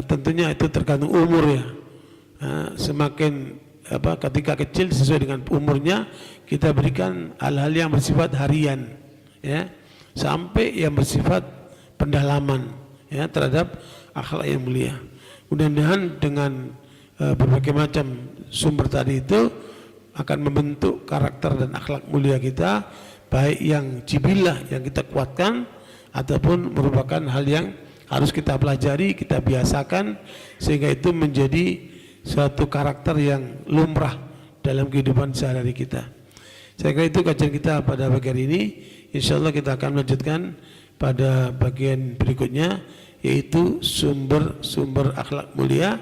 tentunya itu tergantung umur, ya. Semakin ketika kecil sesuai dengan umurnya kita berikan hal-hal yang bersifat harian, ya, sampai yang bersifat pendalaman, ya, terhadap akhlak yang mulia. Mudah-mudahan dengan berbagai macam sumber tadi itu akan membentuk karakter dan akhlak mulia kita, baik yang jibilah yang kita kuatkan ataupun merupakan hal yang harus kita pelajari, kita biasakan sehingga itu menjadi suatu karakter yang lumrah dalam kehidupan sehari-hari kita. Saya kira itu kajian kita pada pagi hari ini. Insyaallah kita akan melanjutkan pada bagian berikutnya, yaitu sumber-sumber akhlak mulia.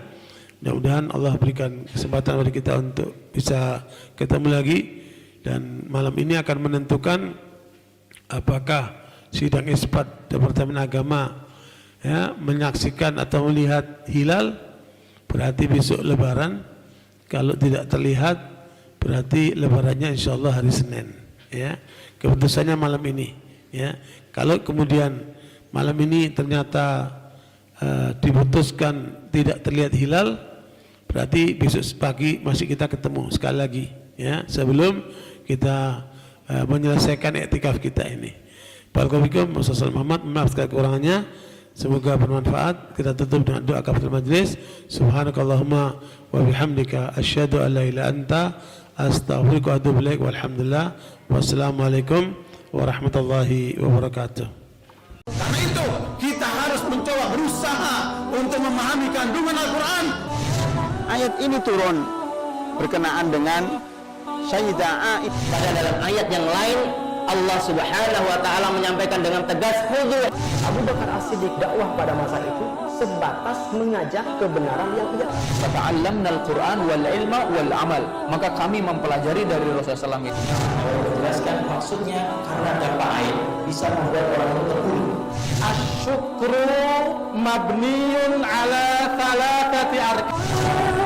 Mudah-mudahan Allah berikan kesempatan bagi kita untuk bisa ketemu lagi, dan malam ini akan menentukan apakah sidang isbat Departemen Agama ya, menyaksikan atau melihat hilal, berarti besok Lebaran. Kalau tidak terlihat, berarti Lebarannya insya Allah hari Senin. Ya, keputusannya malam ini. Ya, kalau kemudian malam ini ternyata diputuskan tidak terlihat hilal, berarti besok pagi masih kita ketemu sekali lagi. Ya, sebelum kita menyelesaikan iktikaf kita ini. Barakallahu fikum. Muhammad, maaf segala kekurangannya. Semoga bermanfaat. Kita tutup dengan doa kafaratul majlis. Subhanakallahumma wa bihamdika asyhadu an la ilaha illa anta astaghfiruka wa atubu ilaik. Walhamdulillah. Wassalamualaikum warahmatullahi wabarakatuh. Karena itu kita harus mencoba berusaha untuk memahami kandungan Al-Quran. Ayat ini turun berkenaan dengan Sayyidah Aisyah. Pada dalam ayat yang lain Allah Subhanahu wa taala menyampaikan dengan tegas, khudhu. Abu Bakar As-Siddiq dakwah pada masa itu sebatas mengajak kebenaran yang tidak. Fata'allamna al-Quran wal ilma wal amal. Maka kami mempelajari dari Rasulullah SAW itu. Jelaskan maksudnya karena dampak air bisa membuat orang itu terbunuh. Asyukru mabniun ala thalathati arkan.